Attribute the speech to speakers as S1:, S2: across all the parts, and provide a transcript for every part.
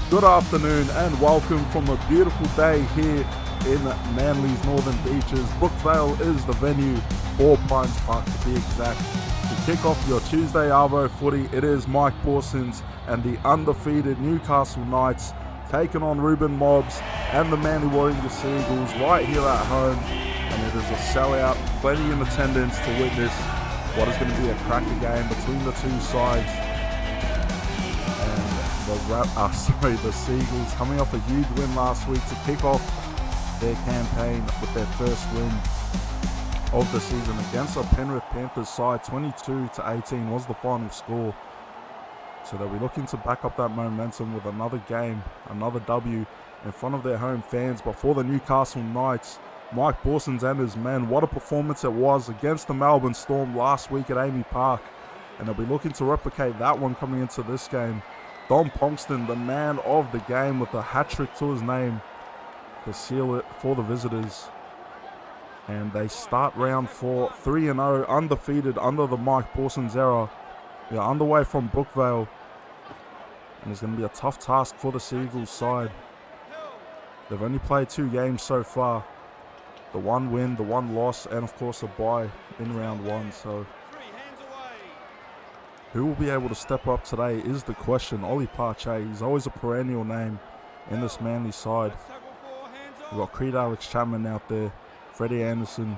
S1: Good afternoon and welcome from a beautiful day here in Manly's Northern Beaches. Brookvale is the venue for Pines Park to be exact. To kick off your Tuesday Arvo footy, it is Mike Borsons and the undefeated Newcastle Knights taking on Reuben Mobbs and the Manly Warriors Seagulls right here at home. And it is a sellout, plenty in attendance to witness what is going to be a cracker game between the two sides. The Seagulls coming off a huge win last week to kick off their campaign with their first win of the season against a Penrith Panthers side. 22-18 was the final score. So they'll be looking to back up that momentum with another game, another W in front of their home fans. But for the Newcastle Knights, Mike Borsons and his men, what a performance it was against the Melbourne Storm last week at Amy Park. And they'll be looking to replicate that one coming into this game. Dom Ponkston, the man of the game, with a hat-trick to his name to seal it for the visitors. And they start round 4, 3-0, undefeated under the Mike Borsons era. We are underway from Brookvale. And it's going to be a tough task for the Seagulls side. They've only played 2 games so far. The 1 win, the 1 loss, and of course a bye in round 1. So who will be able to step up today is the question. Ollie Parche, he's always a perennial name in this Manly side. We've got Creed Alex Chapman out there, Freddie Anderson,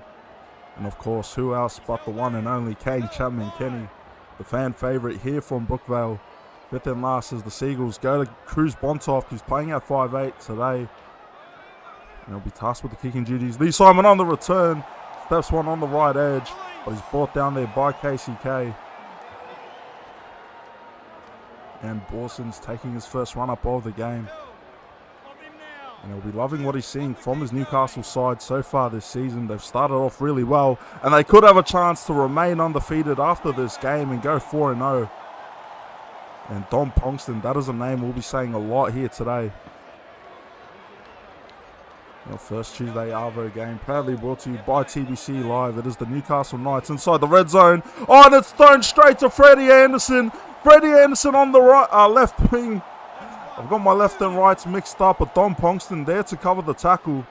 S1: and of course, who else but the one and only Kane Chapman Kenny, the fan favourite here from Brookvale. Fifth and last as the Seagulls go to Cruz Bontoft, who's playing at 5'8" today. And he'll be tasked with the kicking duties. Lee Simon on the return, steps one on the right edge, but he's brought down there by KCK. And Borsons taking his first run-up of the game. And he'll be loving what he's seeing from his Newcastle side so far this season. They've started off really well, and they could have a chance to remain undefeated after this game and go 4-0. And Dom Ponkston, that is a name we'll be saying a lot here today. Your first Tuesday Arvo game, proudly brought to you by TBC Live. It is the Newcastle Knights inside the red zone. Oh, and it's thrown straight to Freddie Anderson. Freddie Anderson on the right, left wing. I've got my left and rights mixed up, but Dom Ponkston there to cover the tackle.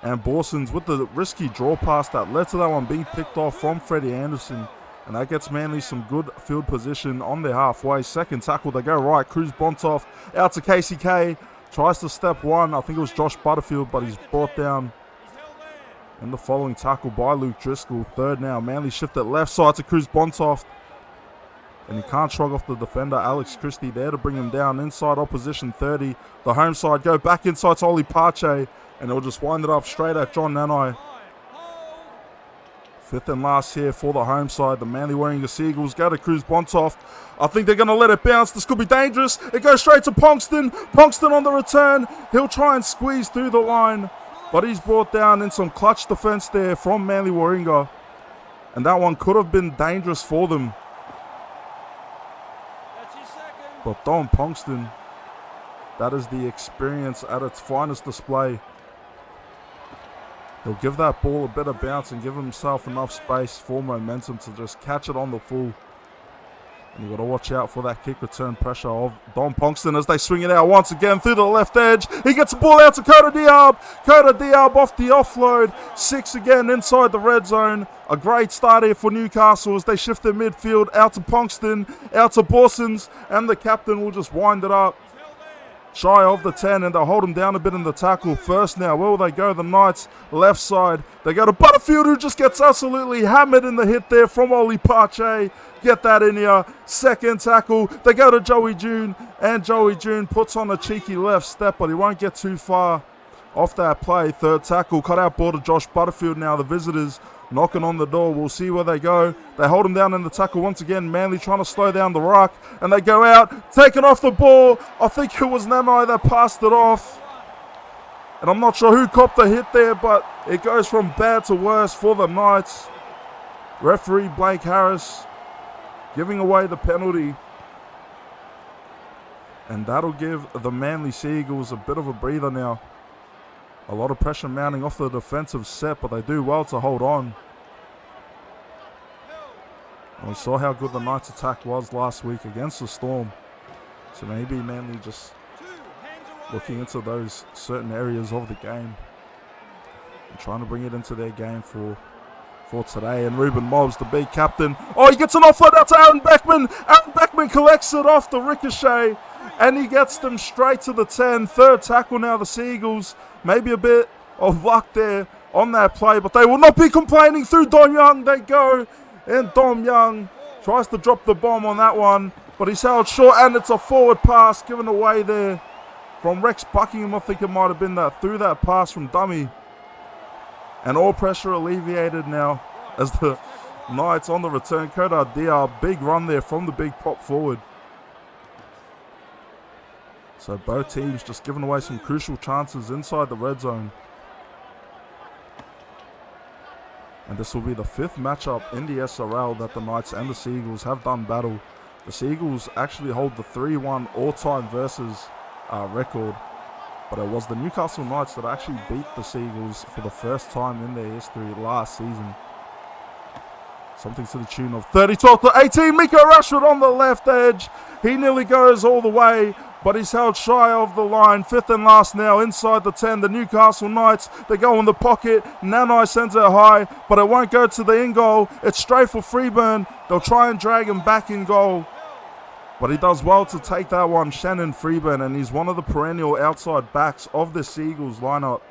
S1: And Borsons with the risky draw pass that led to that one being picked off from Freddie Anderson. And that gets Manly some good field position on their halfway. Second tackle, they go right. Cruz Bontoff out to KCK. Tries to step one. I think it was Josh Butterfield, but he's brought down in the following tackle by Luke Driscoll. Third now. Manly shift it left side to Cruz Bontoff. And he can't shrug off the defender, Alex Christie, there to bring him down inside opposition 30. The home side go back inside to Ollie Parche, and he'll just wind it up straight at John Nanai. Fifth and last here for the home side. The Manly wearing the Seagulls go to Cruz Bontoff. I think they're going to let it bounce. This could be dangerous. It goes straight to Ponkston. Ponkston on the return. He'll try and squeeze through the line, but he's brought down in some clutch defense there from Manly Warringah. And that one could have been dangerous for them. But Dom Ponkston, that is the experience at its finest display. He'll give that ball a bit of bounce and give himself enough space for momentum to just catch it on the full. And you've got to watch out for that kick return pressure of Dom Ponkston as they swing it out once again through the left edge. He gets the ball out to Kota Diab. Kota Diab off the offload. 6 again inside the red zone. A great start here for Newcastle as they shift their midfield out to Ponkston, out to Borsons, and the captain will just wind it up shy of the 10, and they'll hold him down a bit in the tackle. First now, where will they go? The Knights left side. They go to Butterfield, who just gets absolutely hammered in the hit there from Ollie Parche. Get that in here. Second tackle. They go to Joey June, and Joey June puts on a cheeky left step, but he won't get too far off that play. Third tackle. Cut out ball to Josh Butterfield now. The visitors knocking on the door. We'll see where they go. They hold him down in the tackle once again. Manly trying to slow down the ruck. And they go out, taking off the ball. I think it was Nanai that passed it off. And I'm not sure who copped the hit there, but it goes from bad to worse for the Knights. Referee Blake Harris giving away the penalty. And that'll give the Manly Seagulls a bit of a breather now. A lot of pressure mounting off the defensive set, but they do well to hold on. And we saw how good the Knights' attack was last week against the Storm. So maybe Manly just looking into those certain areas of the game and trying to bring it into their game for today. And Ruben Mobbs, the big captain. Oh, he gets an offload out to Aaron Beckman. Aaron Beckman collects it off the ricochet, and he gets them straight to the 10. Third tackle now, the Seagulls. Maybe a bit of luck there on that play, but they will not be complaining. Through Dom Young they go, and Dom Young tries to drop the bomb on that one, but he's held short, and it's a forward pass given away there from Rex Buckingham. I think it might have been that through that pass from dummy. And all pressure alleviated now as the Knights on the return. Kodar Diar, big run there from the big prop forward. So both teams just giving away some crucial chances inside the red zone. And this will be the 5th matchup in the SRL that the Knights and the Seagulls have done battle. The Seagulls actually hold the 3-1 all-time versus record. But it was the Newcastle Knights that actually beat the Seagulls for the first time in their history last season. Something to the tune of 30-12 to 18. Miko Rashford on the left edge. He nearly goes all the way, but he's held shy of the line. 5th and last now inside the 10. The Newcastle Knights, they go in the pocket. Nanai sends it high, but it won't go to the in-goal. It's straight for Freeburn. They'll try and drag him back in goal. But he does well to take that one, Shannon Freeburn, and he's one of the perennial outside backs of the Seagulls lineup.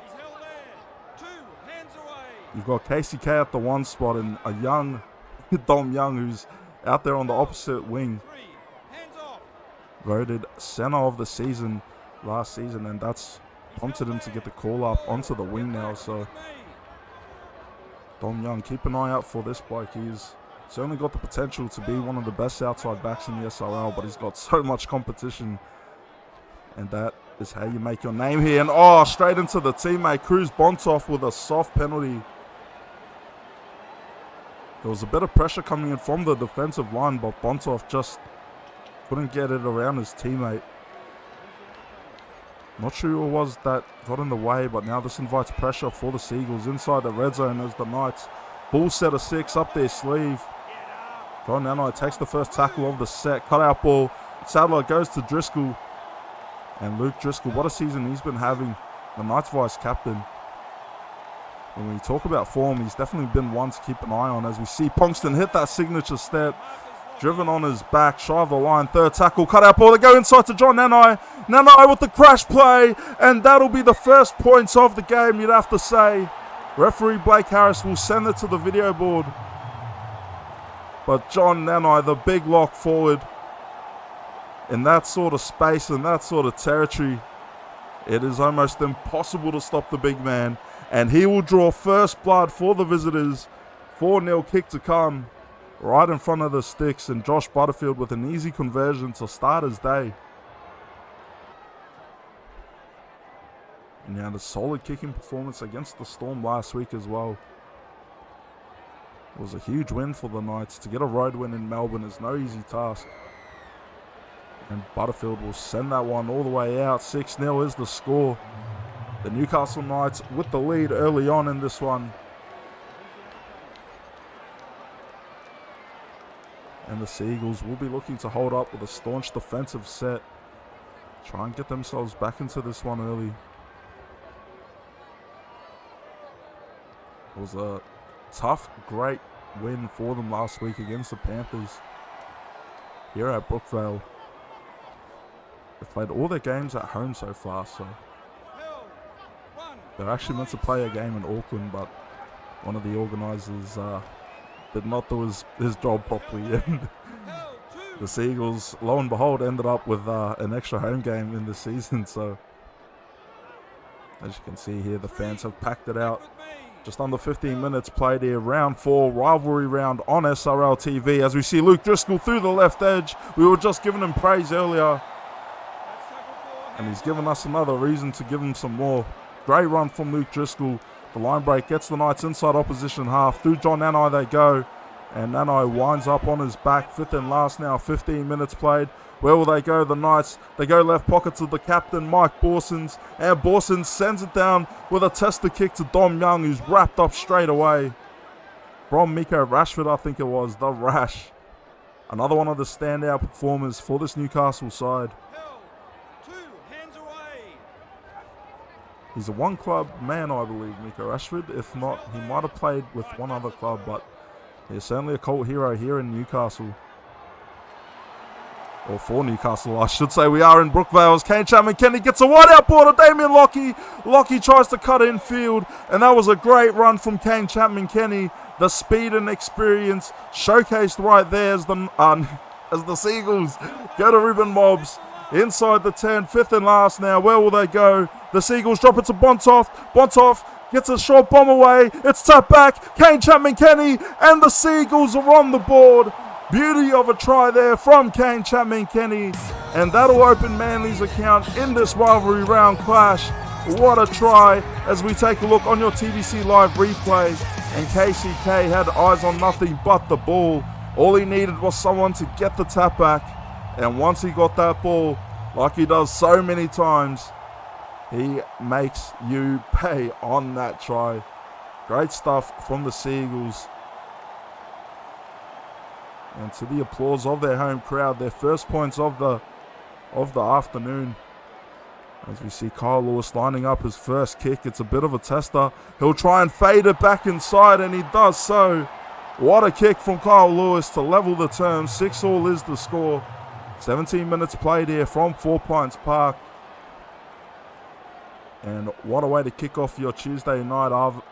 S1: You've got KCK at the 1 spot and a young Dom Young who's out there on the opposite wing. Voted center of the season last season, and that's prompted him to get the call up onto the wing now. So Dom Young, keep an eye out for this bloke. He's certainly got the potential to be one of the best outside backs in the SRL, but he's got so much competition, and that is how you make your name here. And straight into the teammate, Cruz Bontoff with a soft penalty. There was a bit of pressure coming in from the defensive line, but Bontoff just couldn't get it around his teammate. Not sure who it was that got in the way, but now this invites pressure for the Seagulls inside the red zone as the Knights bull set of 6 up their sleeve. John Nanai takes the first tackle of the set. Cut out ball. Sadler goes to Driscoll. And Luke Driscoll, what a season he's been having. The Knights vice captain. When we talk about form, he's definitely been one to keep an eye on, as we see Ponkston hit that signature step. Driven on his back, shy of the line. Third tackle, cut out ball. They go inside to John Nanai. Nanai with the crash play. And that'll be the first points of the game, you'd have to say. Referee Blake Harris will send it to the video board. But John Nanai, the big lock forward, in that sort of space and that sort of territory, it is almost impossible to stop the big man. And he will draw first blood for the visitors. 4-0 kick to come right in front of the sticks. And Josh Butterfield with an easy conversion to start his day. And yeah, the solid kicking performance against the Storm last week as well. It was a huge win for the Knights. To get a road win in Melbourne is no easy task. And Butterfield will send that one all the way out. 6-0 is the score. The Newcastle Knights with the lead early on in this one. And the Seagulls will be looking to hold up with a staunch defensive set. Try and get themselves back into this one early. It was a tough, great win for them last week against the Panthers here at Brookvale. They've played all their games at home so far, so they're actually meant to play a game in Auckland, but one of the organisers did not do his job properly, and the Seagulls, lo and behold, ended up with an extra home game in this season. So as you can see here, the fans have packed it out. Just under 15 minutes played here. Round 4, rivalry round on SRL TV. As we see Luke Driscoll through the left edge. We were just giving him praise earlier, and he's given us another reason to give him some more. Great run from Luke Driscoll. The line break gets the Knights inside opposition half. Through John Nanai they go. And Nanai winds up on his back. 5th and last now. 15 minutes played. Where will they go, the Knights? They go left pocket to the captain, Mike Borsons. And Borsons sends it down with a tester kick to Dom Young, who's wrapped up straight away. From Miko Rashford, I think it was. The Rash. Another one of the standout performers for this Newcastle side. He's a one-club man, I believe, Nico Rashford. If not, he might have played with one other club, but he's certainly a cult hero here in Newcastle. Or for Newcastle, I should say. We are in Brookvale. Kane Chapman-Kenny gets a wide-out ball to Damien Lockie. Lockie tries to cut infield, and that was a great run from Kane Chapman-Kenny. The speed and experience showcased right there as the Seagulls go to Ruben Mobbs. Inside the 10, fifth and last now. Where will they go? The Seagulls drop it to Bontoff. Bontoff gets a short bomb away. It's tapped back. Kane Chapman-Kenny and the Seagulls are on the board. Beauty of a try there from Kane Chapman-Kenny. And that'll open Manly's account in this rivalry round clash. What a try as we take a look on your TBC Live replay. And KCK had eyes on nothing but the ball. All he needed was someone to get the tap back. And once he got that ball, like he does so many times, he makes you pay on that try. Great stuff from the Seagulls. And to the applause of their home crowd, their first points of the afternoon. As we see Kyle Lewis lining up his first kick. It's a bit of a tester. He'll try and fade it back inside, and he does so. What a kick from Kyle Lewis to level the terms. 6-all is the score. 17 minutes played here from 4 Pines Park. And what a way to kick off your Tuesday Arvo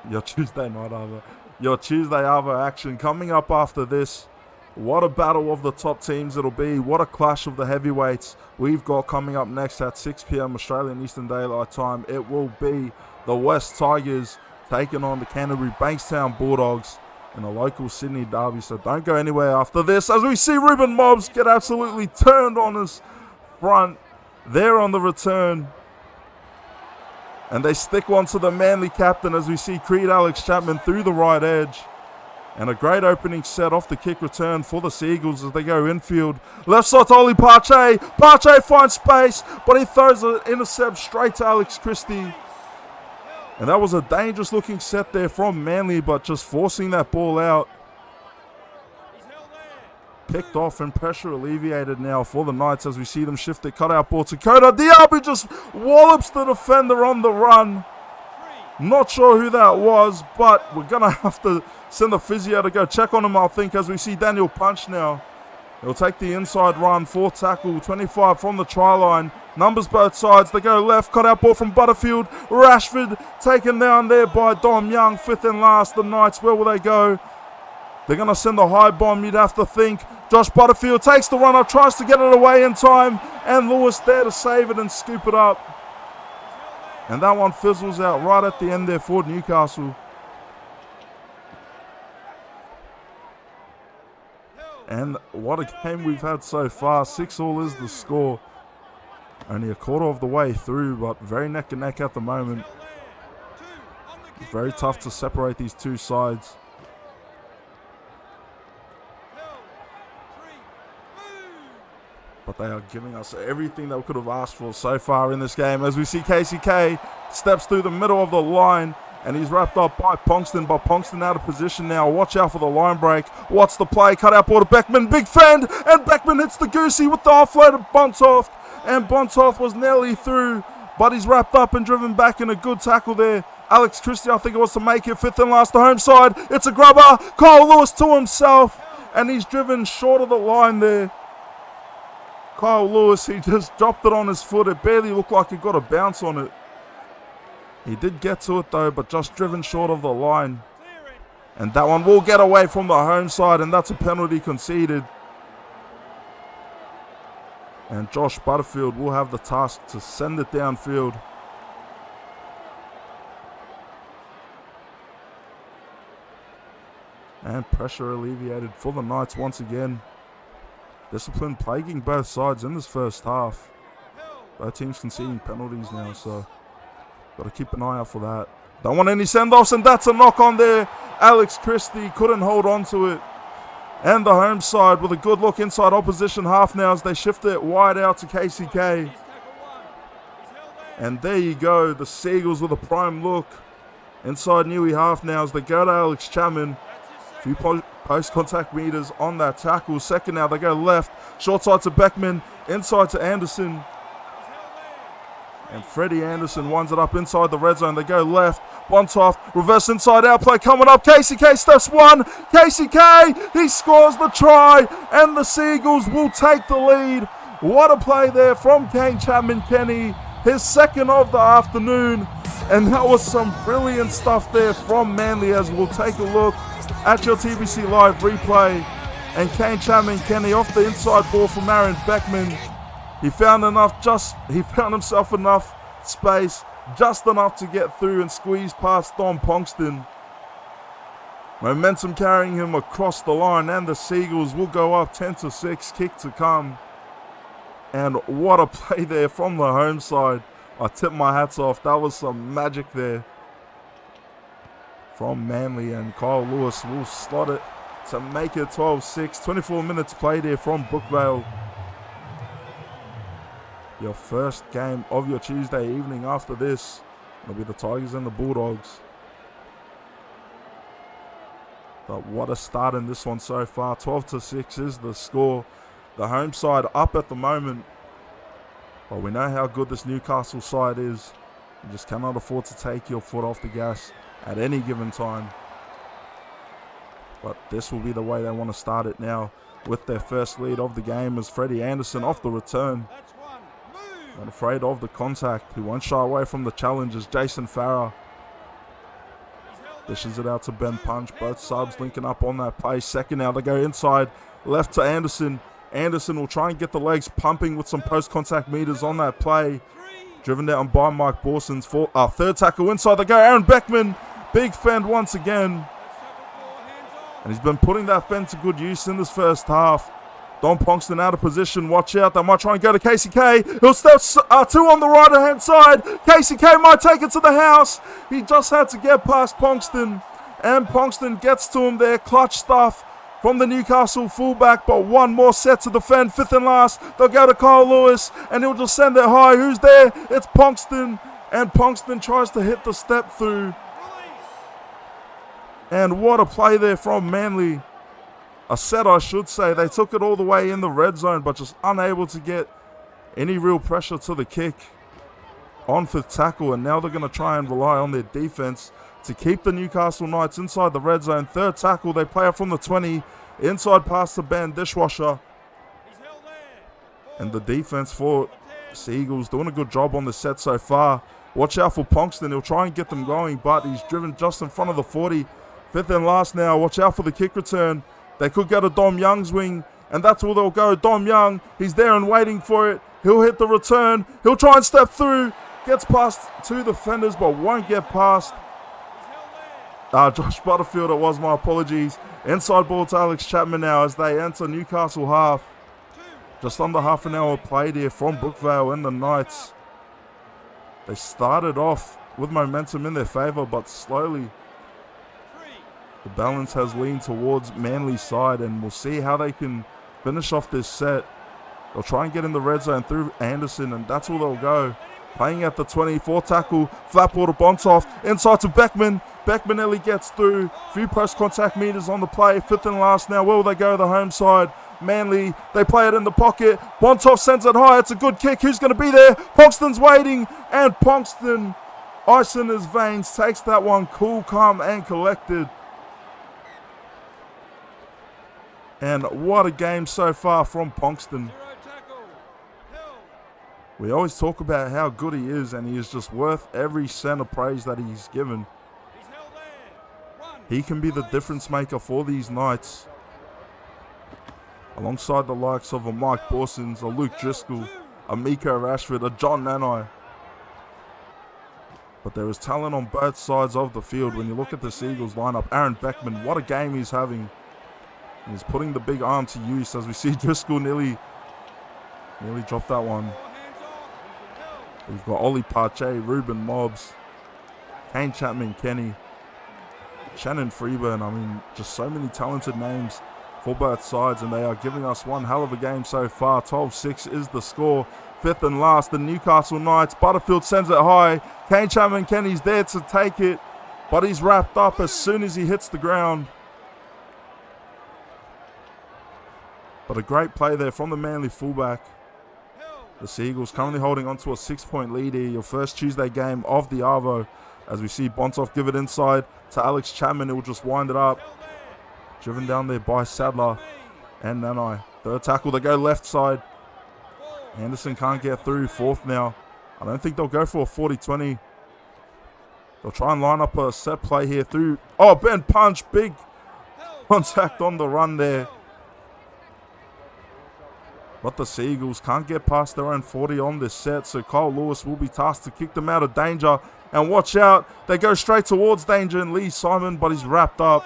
S1: action. Coming up after this, what a battle of the top teams it'll be. What a clash of the heavyweights we've got coming up next at 6 p.m. Australian Eastern Daylight Time. It will be the West Tigers taking on the Canterbury Bankstown Bulldogs in a local Sydney derby. So don't go anywhere after this as we see Ruben Mobbs get absolutely turned on his front there on the return. And they stick one to the Manly captain as we see Creed Alex Chapman through the right edge. And a great opening set off the kick return for the Seagulls as they go infield. Left side to Oli Pache. Pache finds space, but he throws an intercept straight to Alex Christie. And that was a dangerous looking set there from Manly, but just forcing that ball out. Picked off and pressure alleviated now for the Knights as we see them shift their cutout ball to Coda. Diaby just wallops the defender on the run. Not sure who that was, but we're going to have to send the physio to go check on him, I think, as we see Daniel Punch now. He'll take the inside run, 4 tackle, 25 from the try line. Numbers both sides. They go left, cut out ball from Butterfield. Rashford taken down there by Dom Young, 5th and last. The Knights, where will they go? They're going to send the high bomb, you'd have to think. Josh Butterfield takes the run up, tries to get it away in time. And Lewis there to save it and scoop it up. And that one fizzles out right at the end there for Newcastle. And what a game we've had so far. 6-all is the score. Only a quarter of the way through, but very neck and neck at the moment. It's very tough to separate these two sides. But they are giving us everything that we could have asked for so far in this game. As we see KCK steps through the middle of the line. And he's wrapped up by Ponkston. But Ponkston out of position now. Watch out for the line break. What's the play? Cut out ball to Beckman. Big fend. And Beckman hits the goosey with the offload of Bontoff. And Bontoff was nearly through. But he's wrapped up and driven back in a good tackle there. Alex Christie, I think it was to make it. 5th and last, the home side. It's a grubber. Kyle Lewis to himself. And he's driven short of the line there. Kyle Lewis, he just dropped it on his foot. It barely looked like he got a bounce on it. He did get to it though, but just driven short of the line. And that one will get away from the home side, and that's a penalty conceded. And Josh Butterfield will have the task to send it downfield. And pressure alleviated for the Knights once again. Discipline plaguing both sides in this first half. Both teams conceding penalties now, so got to keep an eye out for that. Don't want any send-offs, and that's a knock on there. Alex Christie couldn't hold on to it. And the home side with a good look inside opposition half now as they shift it wide out to KCK. And there you go, the Seagulls with a prime look inside Newey half now as they go to Alex Chapman. A few Post-contact meters on that tackle. Second now, they go left. Short side to Beckman. Inside to Anderson. And Freddie Anderson winds it up inside the red zone. They go left. Bontoff, reverse inside out play coming up. KCK steps one. KCK, he scores the try. And the Seagulls will take the lead. What a play there from Kane Chapman-Kenny. His second of the afternoon. And that was some brilliant stuff there from Manly, as we'll take a look at your TBC Live replay. And Kane Chapman-Kenny off the inside ball from Aaron Beckman. He found himself enough space, just enough to get through and squeeze past Dom Ponkston. Momentum carrying him across the line, and the Seagulls will go up 10-6, kick to come. And what a play there from the home side. I tip my hats off. That was some magic there from Manly, and Kyle Lewis will slot it to make it 12-6. 24 minutes played here from Brookvale. Your first game of your Tuesday evening after this will be the Tigers and the Bulldogs. But what a start in this one so far. 12-6 is the score. The home side up at the moment. But we know how good this Newcastle side is. You just cannot afford to take your foot off the gas at any given time. But this will be the way they want to start it now, with their first lead of the game as Freddie Anderson off the return. Not afraid of the contact. He won't shy away from the challenges. Jason Farah dishes it out to Ben Punch. Both subs linking up on that play. Second now, they go inside. Left to Anderson. Anderson will try and get the legs pumping with some post-contact meters on that play. Driven down by Mike Borson's third tackle inside. They go Aaron Beckman. Big fend once again. And he's been putting that fend to good use in this first half. Don Ponkston out of position. Watch out. They might try and go to KCK. He'll step two on the right-hand side. KCK might take it to the house. He just had to get past Ponkston. And Ponkston gets to him there. Clutch stuff from the Newcastle fullback. But one more set to defend. Fifth and last. They'll go to Kyle Lewis. And he'll just send it high. Who's there? It's Ponkston. And Ponkston tries to hit the step through. And what a play there from Manly. A set, I should say. They took it all the way in the red zone, but just unable to get any real pressure to the kick on fifth tackle. And now they're going to try and rely on their defense to keep the Newcastle Knights inside the red zone. Third tackle, they play it from the 20. Inside pass to Ben Dishwasher. And the defense for Seagulls doing a good job on the set so far. Watch out for Ponkston. He'll try and get them going, but he's driven just in front of the 40. Fifth and last now. Watch out for the kick return. They could go to Dom Young's wing, and that's where they'll go. Dom Young, he's there and waiting for it. He'll hit the return. He'll try and step through. Gets past two defenders, but won't get past. Josh Butterfield, it was, my apologies. Inside ball to Alex Chapman now as they enter Newcastle half. Just under half an hour played here from Brookvale and the Knights. They started off with momentum in their favour, but slowly the balance has leaned towards Manly's side, and we'll see how they can finish off this set. They'll try and get in the red zone through Anderson, and that's where they'll go. Playing at the 20, fourth tackle, flat ball to Bontoff, inside to Beckman. Beckman nearly gets through. Few post-contact meters on the play. Fifth and last now. Where will they go? The home side. Manly, they play it in the pocket. Bontoff sends it high. It's a good kick. Who's going to be there? Ponkston's waiting, and Ponkston, ice in his veins, takes that one cool, calm, and collected. And what a game so far from Ponkston. We always talk about how good he is, and he is just worth every cent of praise that he's given. He can be the difference maker for these Knights, alongside the likes of a Mike Borsons, a Luke Driscoll, a Miko Rashford, a John Nanai. But there is talent on both sides of the field. When you look at the Seagulls lineup, Aaron Beckman, what a game he's having. He's putting the big arm to use as we see Driscoll nearly drop that one. We've got Ollie Parche, Ruben Mobbs, Kane Chapman-Kenny, Shannon Freeburn. I mean, just so many talented names for both sides, and they are giving us one hell of a game so far. 12-6 is the score. Fifth and last, the Newcastle Knights. Butterfield sends it high. Kane Chapman-Kenny's there to take it, but he's wrapped up as soon as he hits the ground. But a great play there from the Manly fullback. The Seagulls currently holding on to a 6-point lead here. Your first Tuesday game of the Arvo. As we see Bontoff give it inside to Alex Chapman. He'll just wind it up. Driven down there by Sadler and Nanai. Third tackle, they go left side. Anderson can't get through. Fourth now. I don't think they'll go for a 40-20. They'll try and line up a set play here through. Oh, Ben punch. Big contact on the run there. But the Seagulls can't get past their own 40 on this set. So Kyle Lewis will be tasked to kick them out of danger. And watch out. They go straight towards danger and Lee Simon, but he's wrapped up.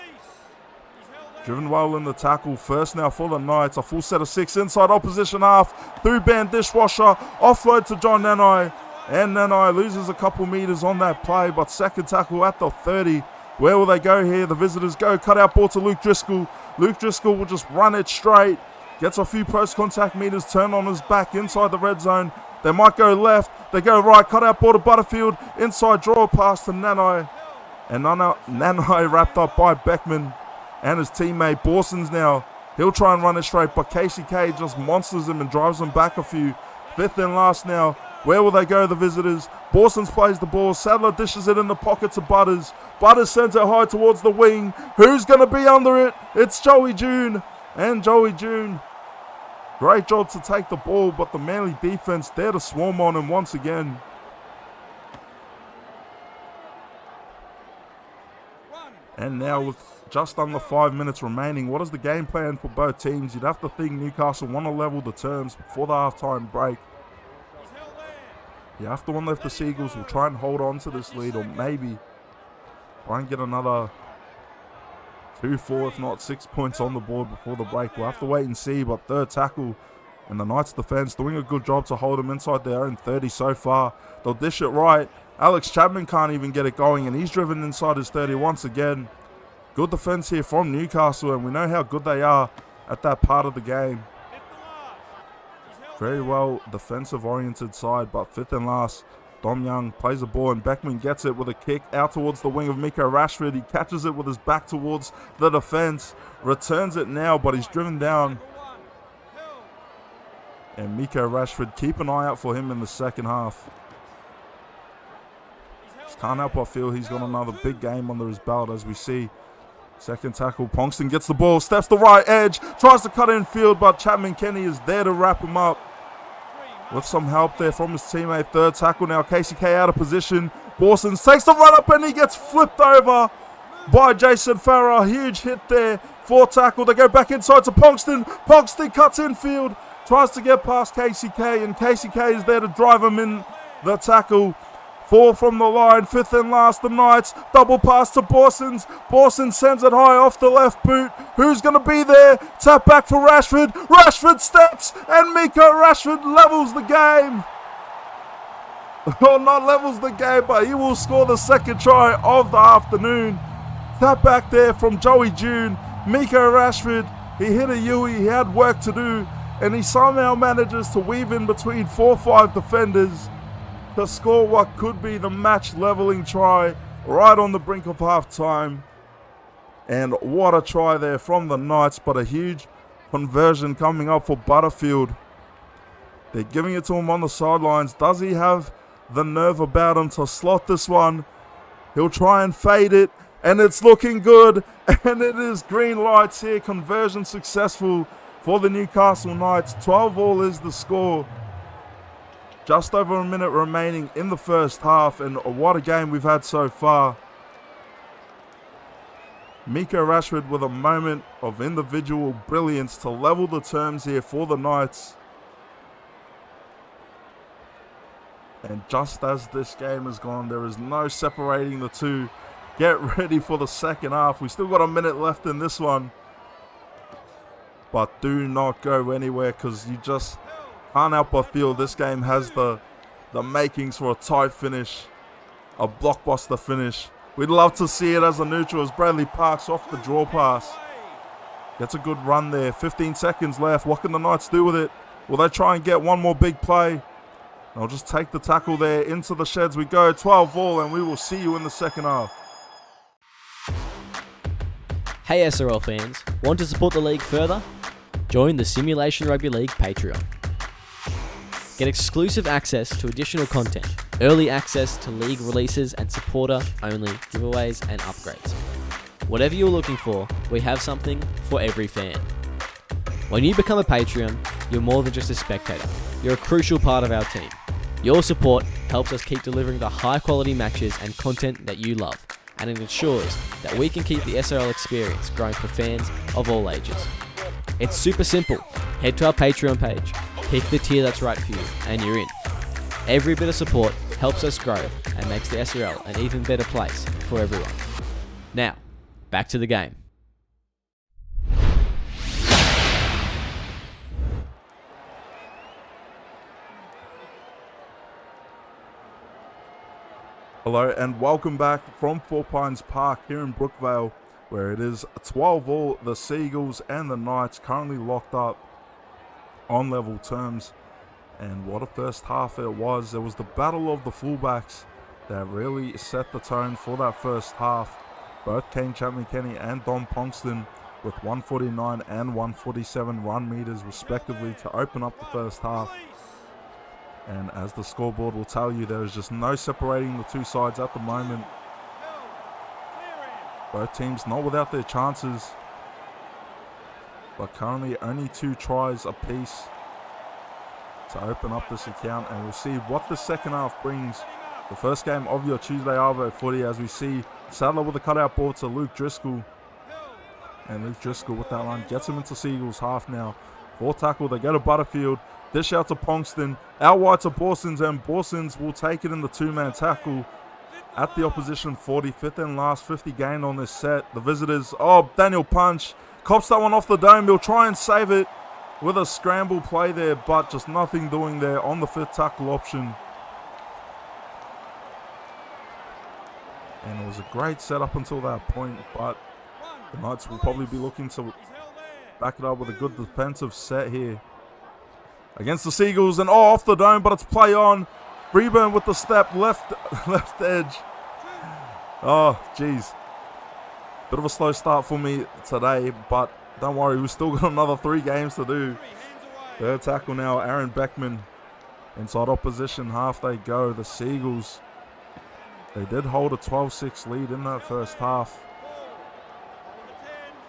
S1: Driven well in the tackle. First now for the Knights. A full set of 6 inside opposition half. Through Ben Dishwasher. Offload to John Nanai. And Nanai loses a couple meters on that play. But second tackle at the 30. Where will they go here? The visitors go. Cut out ball to Luke Driscoll. Luke Driscoll will just run it straight. Gets a few post-contact meters. Turn on his back inside the red zone. They might go left. They go right. Cut out ball to Butterfield. Inside draw pass to Nanai. And Nanai wrapped up by Beckman and his teammate. Borson's now. He'll try and run it straight, but KCK just monsters him and drives him back a few. Fifth and last now. Where will they go, the visitors? Borsons plays the ball. Sadler dishes it in the pocket to Butters. Butters sends it high towards the wing. Who's going to be under it? It's Joey June. And Joey June. Great job to take the ball, but the Manly defense there to swarm on him once again. And now with just under 5 minutes remaining, what is the game plan for both teams? You'd have to think Newcastle want to level the terms before the halftime break. You have to wonder if the Seagulls will try and hold on to this lead or maybe try and get another 2, 4, if not 6 points on the board before the break. We'll have to wait and see, but third tackle and the Knights defense doing a good job to hold them inside their own 30 so far. They'll dish it right. Alex Chapman can't even get it going, and he's driven inside his 30 once again. Good defense here from Newcastle, and we know how good they are at that part of the game. Very well defensive-oriented side, but fifth and last, Dom Young plays the ball, and Beckman gets it with a kick out towards the wing of Miko Rashford. He catches it with his back towards the defense, returns it now, but he's driven down. And Miko Rashford, keep an eye out for him in the second half. Just can't help but feel he's got another big game under his belt, as we see. Second tackle, Ponkston gets the ball, steps the right edge, tries to cut in field, but Chapman Kenny is there to wrap him up. With some help there from his teammate. Third tackle now, KCK out of position. Borsons takes the run up and he gets flipped over by Jason Farrer. Huge hit there. Fourth tackle, they go back inside to Ponkston. Ponkston cuts infield, tries to get past KCK, and KCK is there to drive him in the tackle. 4 from the line, fifth and last, the Knights. Double pass to Borsons. Borsons sends it high off the left boot. Who's going to be there? Tap back for Rashford. Rashford steps, and Miko Rashford levels the game. Well, not levels the game, but he will score the second try of the afternoon. Tap back there from Joey June. Miko Rashford, he hit a Yui, he had work to do, and he somehow manages to weave in between 4 or 5 defenders to score what could be the match-leveling try right on the brink of half-time. And what a try there from the Knights, but a huge conversion coming up for Butterfield. They're giving it to him on the sidelines. Does he have the nerve about him to slot this one? He'll try and fade it, and it's looking good. And it is green lights here. Conversion successful for the Newcastle Knights. 12-all is the score. Just over a minute remaining in the first half, and what a game we've had so far. Miko Rashford with a moment of individual brilliance to level the terms here for the Knights. And just as this game has gone, there is no separating the two. Get ready for the second half. We still got a minute left in this one. But do not go anywhere, because you just can't help but feel this game has the makings for a tight finish, a blockbuster finish. We'd love to see it as a neutral as Bradley Parks off the draw pass. Gets a good run there. 15 seconds left. What can the Knights do with it? Will they try and get one more big play? They'll just take the tackle there. Into the sheds we go. 12-all, and we will see you in the second half.
S2: Hey SRL fans, want to support the league further? Join the Simulation Rugby League Patreon. Get exclusive access to additional content, early access to league releases and supporter-only giveaways and upgrades. Whatever you're looking for, we have something for every fan. When you become a Patreon, you're more than just a spectator. You're a crucial part of our team. Your support helps us keep delivering the high-quality matches and content that you love, and it ensures that we can keep the SRL experience growing for fans of all ages. It's super simple. Head to our Patreon page, pick the tier that's right for you, and you're in. Every bit of support helps us grow and makes the SRL an even better place for everyone. Now, back to the game.
S1: Hello and welcome back from Four Pines Park here in Brookvale, where it is 12-all. The Seagulls and the Knights currently locked up on level terms. And what a first half it was. It was the battle of the fullbacks that really set the tone for that first half. Both Kane Chapman-Kenny and Don Ponkston with 149 and 147 run meters respectively to open up the first half. And as the scoreboard will tell you, there is just no separating the two sides at the moment. Both teams not without their chances, but currently only 2 tries apiece to open up this account. And we'll see what the second half brings. The first game of your Tuesday Arvo footy, as we see Sadler with a cutout ball to Luke Driscoll. And Luke Driscoll with that line gets him into Seagulls half now. 4 tackle, they go to Butterfield. Dish out to Ponkston, out wide to Borsons, and Borsons will take it in the 2-man tackle at the opposition 40. 5th and last 50 gained on this set. The visitors, Daniel Punch, cops that one off the dome. He'll try and save it with a scramble play there, but just nothing doing there on the 5th tackle option. And it was a great set up until that point, but the Knights will probably be looking to back it up with a good defensive set here against the Seagulls, and off the dome, but it's play on. Freeburn with the step, left edge. Oh, jeez. Bit of a slow start for me today, but don't worry, we've still got another 3 games to do. Third tackle now, Aaron Beckman. Inside opposition, half they go. The Seagulls, they did hold a 12-6 lead in that first half.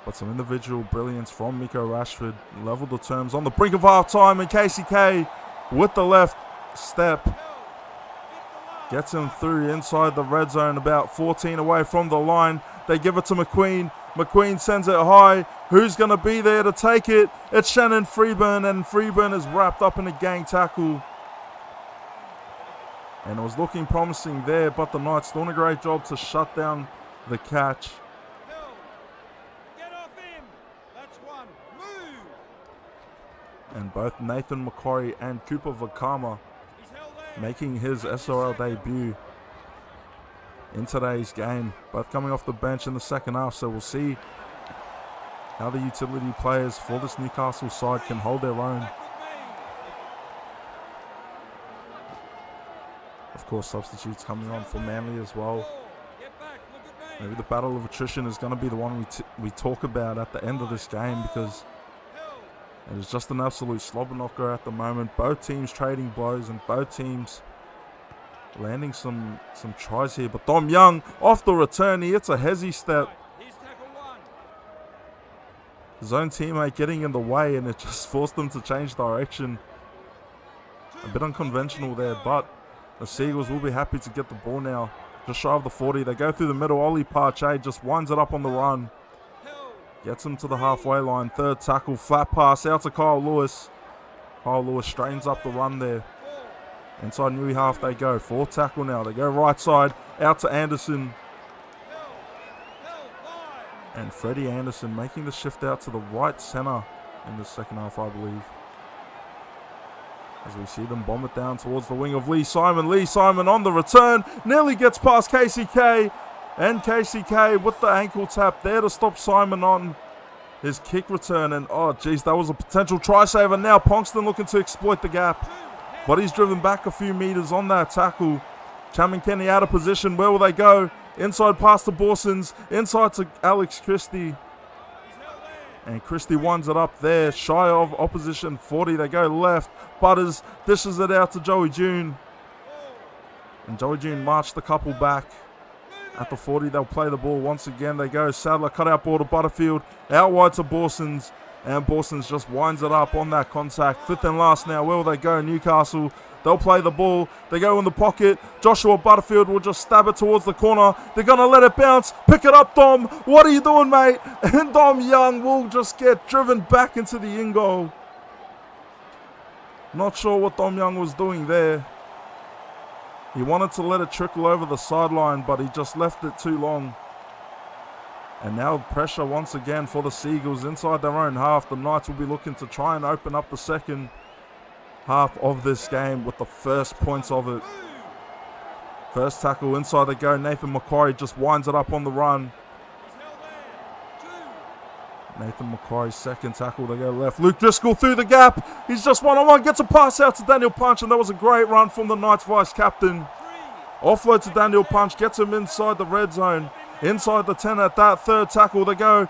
S1: But some individual brilliance from Miko Rashford leveled the terms on the brink of half-time, and KCK with the left step gets him through inside the red zone, about 14 away from the line. They give it to McQueen. McQueen sends it high. Who's going to be there to take it? It's Shannon Freeburn, and Freeburn is wrapped up in a gang tackle. And it was looking promising there, but the Knights doing a great job to shut down the catch. And both Nathan McCory and Cooper Vakama making his SRL debut in today's game. Both coming off the bench in the second half, so we'll see how the utility players for this Newcastle side can hold their own. Of course, substitutes coming on for Manly as well. Maybe the battle of attrition is going to be the one we talk about at the end of this game, because it is just an absolute slobber knocker at the moment. Both teams trading blows and both teams landing some tries here. But Dom Young off the return, he hits a hezzy step. His own teammate getting in the way, and it just forced him to change direction. A bit unconventional there, but the Seagulls will be happy to get the ball now. Just shy of the 40. They go through the middle. Ollie Parche just winds it up on the run. Gets him to the halfway line. Third tackle, flat pass out to Kyle Lewis. Kyle Lewis straightens up the run there. Inside Newey half they go. 4th tackle now. They go right side, out to Anderson. And Freddie Anderson making the shift out to the right centre in the second half, I believe. As we see them bomb it down towards the wing of Lee Simon. Lee Simon on the return. Nearly gets past KCK. And KCK with the ankle tap there to stop Simon on his kick return. And oh geez, that was a potential try saver. Now Ponkston looking to exploit the gap, but he's driven back a few meters on that tackle. Chapman-Kenny out of position. Where will they go? Inside pass to Borsons. Inside to Alex Christie. And Christie winds it up there, shy of opposition 40. They go left. Butters dishes it out to Joey June. And Joey June marched the couple back. At the 40, they'll play the ball once again. They go Sadler, cut out ball to Butterfield. Out wide to Borsons. And Borsons just winds it up on that contact. Fifth and last now. Where will they go? Newcastle. They'll play the ball. They go in the pocket. Joshua Butterfield will just stab it towards the corner. They're going to let it bounce. Pick it up, Dom. What are you doing, mate? And Dom Young will just get driven back into the in goal. Not sure what Dom Young was doing there. He wanted to let it trickle over the sideline, but he just left it too long. And now pressure once again for the Seagulls inside their own half. The Knights will be looking to try and open up the second half of this game with the first points of it. First tackle inside they go. Nathan Macquarie just winds it up on the run. Nathan Macquarie's second tackle. They go left. Luke Driscoll through the gap. He's just one-on-one. Gets a pass out to Daniel Punch, and that was a great run from the Knights vice-captain. Offload to Daniel Punch. Gets him inside the red zone. Inside the 10 at that third tackle. They go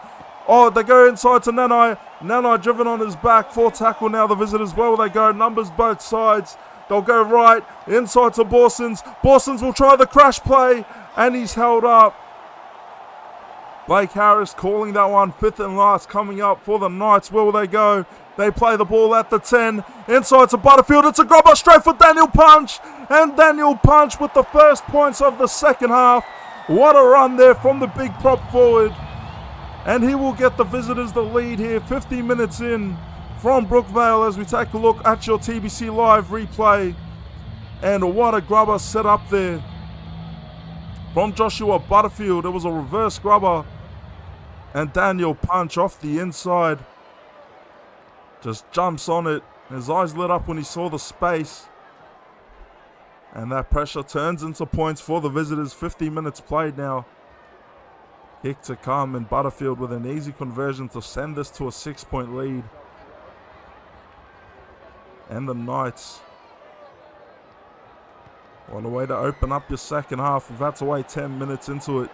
S1: inside to Nanai. Nanai driven on his back. Fourth tackle now. The visitors, where will they go? Numbers both sides. They'll go right. Inside to Borsons. Borsons will try the crash play, and he's held up. Blake Harris calling that one. Fifth and last coming up for the Knights. Where will they go? They play the ball at the 10. Inside to Butterfield. It's a grubber straight for Daniel Punch. And Daniel Punch with the first points of the second half. What a run there from the big prop forward. And he will get the visitors the lead here. 50 minutes in from Brookvale as we take a look at your TBC Live replay. And what a grubber set up there from Joshua Butterfield. It was a reverse grubber. And Daniel Punch off the inside just jumps on it. His eyes lit up when he saw the space. And that pressure turns into points for the visitors. 50 minutes played now. Kick to come, and Butterfield with an easy conversion to send this to a 6-point lead. And the Knights, what a way to open up your second half. We've had to wait 10 minutes into it.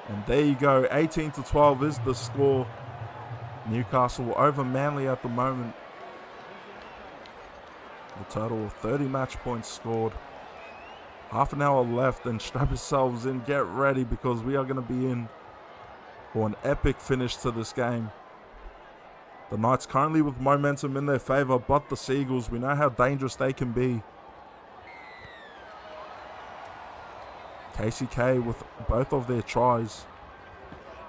S1: And there you go, 18-12 is the score. Newcastle over Manly at the moment. The total of 30 match points scored. Half an hour left, and strap yourselves in, get ready, because we are going to be in for an epic finish to this game. The Knights currently with momentum in their favour, but the Seagulls, we know how dangerous they can be. KCK with both of their tries.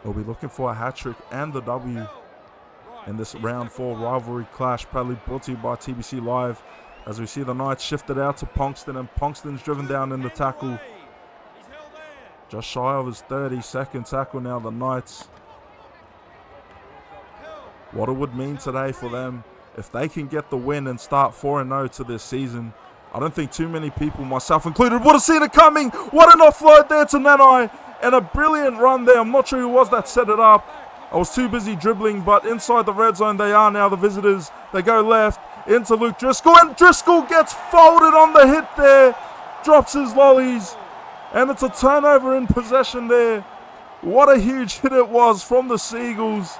S1: They'll be looking for a hat-trick and the W in this round 4 rivalry clash, proudly brought to you by TBC Live. As we see the Knights shifted out to Ponkston, and Ponkston's driven down in the tackle. Just shy of his 32nd tackle now, the Knights. What it would mean today for them if they can get the win and start 4-0 to this season. I don't think too many people, myself included, would have seen it coming. What an offload there to Nanai, and a brilliant run there. I'm not sure who it was that set it up. I was too busy dribbling, but inside the red zone they are now, the visitors. They go left into Luke Driscoll, and Driscoll gets folded on the hit there. Drops his lollies, and it's a turnover in possession there. What a huge hit it was from the Seagulls.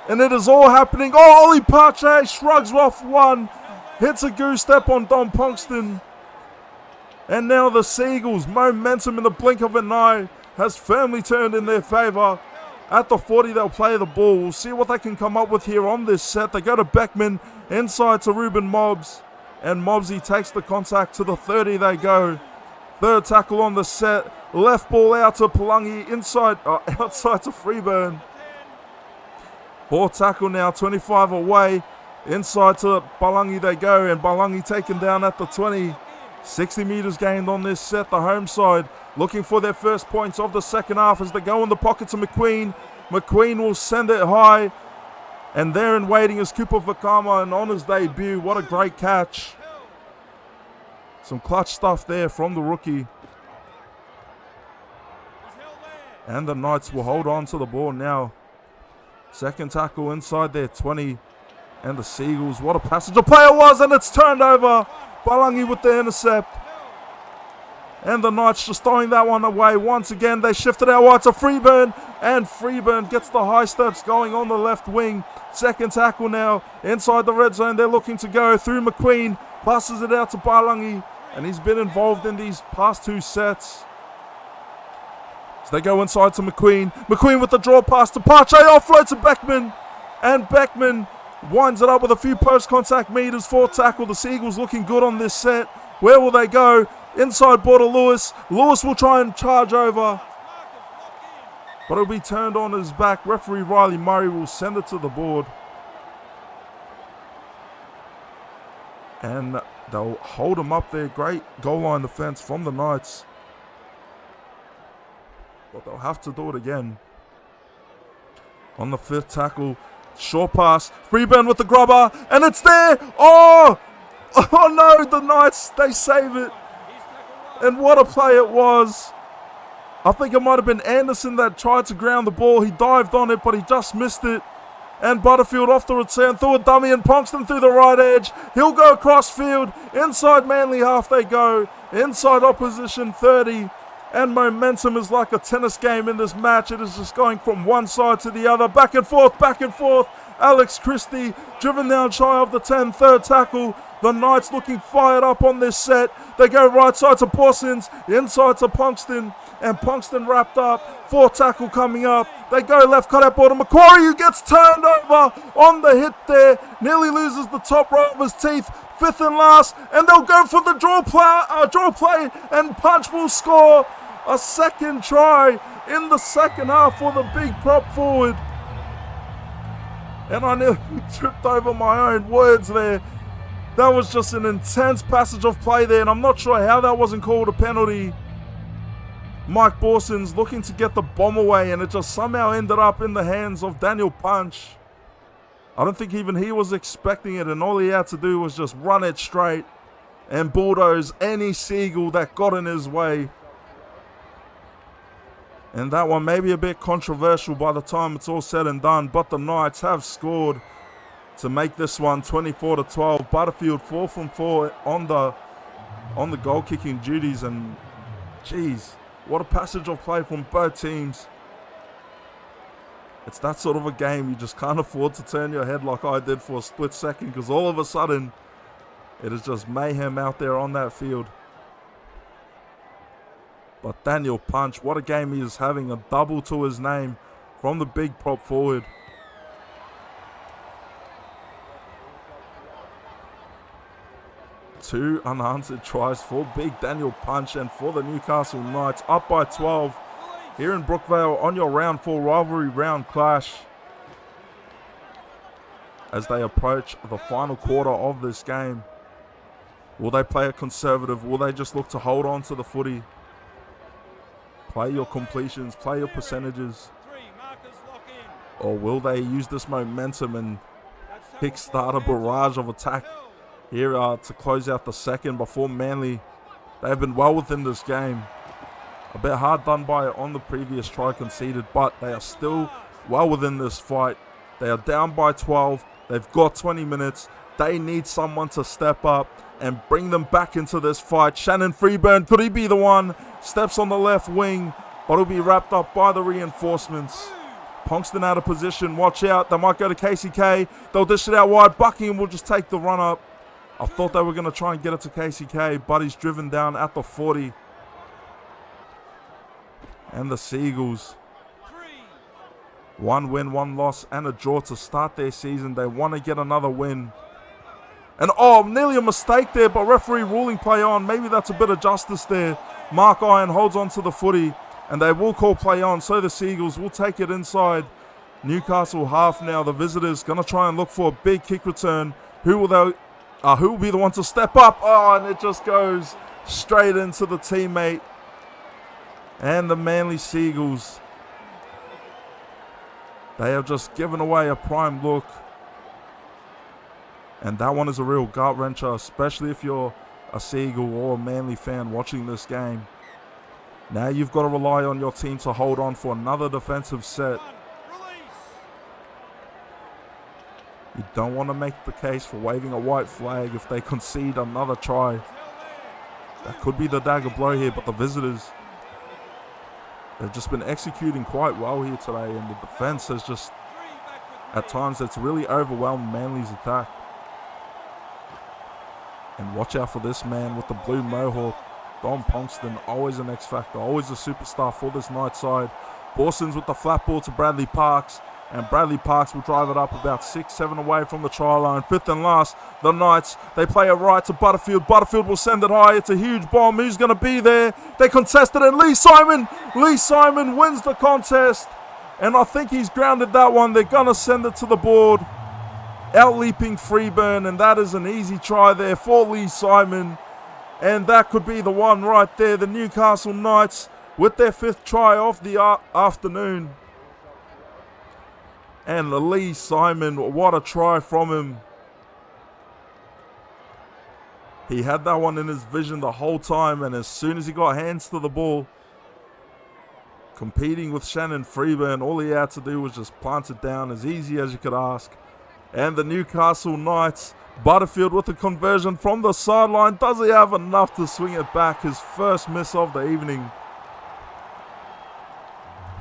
S1: And it is all happening. Oh, Ollie Pache shrugs off one. Hits a goose step on Dom Ponkston. And now the Seagulls, momentum in the blink of an eye, has firmly turned in their favour. At the 40, they'll play the ball. We'll see what they can come up with here on this set. They go to Beckman, inside to Ruben Mobbs. And Mobbsy takes the contact to the 30, they go. Third tackle on the set. Left ball out to Palangi, outside to Freeburn. Fourth tackle now, 25 away. Inside to Balangi they go, and Balangi taken down at the 20. 60 metres gained on this set, the home side looking for their first points of the second half as they go in the pocket to McQueen. McQueen will send it high, and there in waiting is Cooper Vakama, and on his debut, what a great catch. Some clutch stuff there from the rookie. And the Knights will hold on to the ball now. Second tackle inside their 20. And the Seagulls, what a passage the player was, and it's turned over. Balangi with the intercept. And the Knights just throwing that one away. Once again, they shifted out wide to Freeburn. And Freeburn gets the high steps going on the left wing. Second tackle now. Inside the red zone, they're looking to go through McQueen. Passes it out to Balangi. And he's been involved in these past 2 sets. So they go inside to McQueen. McQueen with the draw pass to Pache. Offload to Beckman. And Beckman winds it up with a few post-contact meters for tackle. The Seagulls looking good on this set. Where will they go? Inside border Lewis. Lewis will try and charge over. But it'll be turned on his back. Referee Riley Murray will send it to the board. And they'll hold him up there. Great goal line defense from the Knights. But they'll have to do it again. On the 5th tackle. Short pass. Freeburn with the grubber. And it's there. Oh! Oh no, the Knights, they save it. And what a play it was. I think it might have been Anderson that tried to ground the ball. He dived on it, but he just missed it. And Butterfield off the return, through a dummy, and Ponkston through the right edge. He'll go across field. Inside Manly half they go. Inside opposition 30. And momentum is like a tennis game in this match. It is just going from one side to the other. Back and forth, back and forth. Alex Christie driven down shy of the 10, 3rd tackle. The Knights looking fired up on this set. They go right side to Porsons, inside to Punkston, and Punkston wrapped up. 4th tackle coming up. They go left, cut out ball to Macquarie, who gets turned over on the hit there. Nearly loses the top row of his teeth. 5th and last, and they'll go for the draw play, and Punch will score a second try in the second half for the big prop forward. And I nearly tripped over my own words there. That was just an intense passage of play there, and I'm not sure how that wasn't called a penalty. Mike Borson's looking to get the bomb away, and it just somehow ended up in the hands of Daniel Punch. I don't think even he was expecting it, and all he had to do was just run it straight and bulldoze any Seagull that got in his way. And that one may be a bit controversial by the time it's all said and done, but the Knights have scored to make this one 24-12. Butterfield 4 from 4 on the goal kicking duties, and geez, what a passage of play from both teams. It's that sort of a game you just can't afford to turn your head like I did for a split second, because all of a sudden it is just mayhem out there on that field. But Daniel Punch, what a game he is having, a double to his name from the big prop forward. Two unanswered tries for big Daniel Punch and for the Newcastle Knights, up by 12 here in Brookvale on your round 4 rivalry round clash as they approach the final quarter of this game. Will they play it conservative? Will they just look to hold on to the footy? Play your completions, play your percentages. Or will they use this momentum and kickstart a barrage of attack here to close out the second before Manly? They have been well within this game. A bit hard done by on the previous try conceded, but they are still well within this fight. They are down by 12. They've got 20 minutes. They need someone to step up and bring them back into this fight. Shannon Freeburn, could he be the one? Steps on the left wing, but he'll be wrapped up by the reinforcements. Ponkston out of position. Watch out. They might go to KCK. They'll dish it out wide. Buckingham will just take the run up. I thought they were going to try and get it to KCK, but he's driven down at the 40. And the Seagulls, 1 win, 1 loss, and a draw to start their season. They want to get another win. And nearly a mistake there, but referee ruling play on. Maybe that's a bit of justice there. Mark Iron holds on to the footy, and they will call play on. So the Seagulls will take it inside Newcastle half now. The visitors going to try and look for a big kick return. Who will be the one to step up? And it just goes straight into the teammate. And the Manly Seagulls, they have just given away a prime look. And that one is a real gut wrencher, especially if you're a Seagull or a Manly fan watching this game. Now you've got to rely on your team to hold on for another defensive set. You don't want to make the case for waving a white flag if they concede another try. That could be the dagger blow here, but the visitors, they've just been executing quite well here today, and the defense has just, at times, it's really overwhelmed Manly's attack. And watch out for this man with the blue mohawk, Dom Ponkston, always an X-factor, always a superstar for this Knights side. Borson's with the flat ball to Bradley Parks, and Bradley Parks will drive it up about 6-7 away from the try line. Fifth and last, the Knights, they play it right to Butterfield. Butterfield will send it high. It's a huge bomb. Who's going to be there? They contest it, and Lee Simon wins the contest. And I think he's grounded that one. They're going to send it to the board. Out-leaping Freeburn, and that is an easy try there for Lee Simon. And that could be the one right there. The Newcastle Knights with their 5th try of the afternoon. And Lee Simon, what a try from him. He had that one in his vision the whole time, and as soon as he got hands to the ball, competing with Shannon Freeburn, all he had to do was just plant it down as easy as you could ask. And the Newcastle Knights, Butterfield with a conversion from the sideline. Does he have enough to swing it back? His first miss of the evening.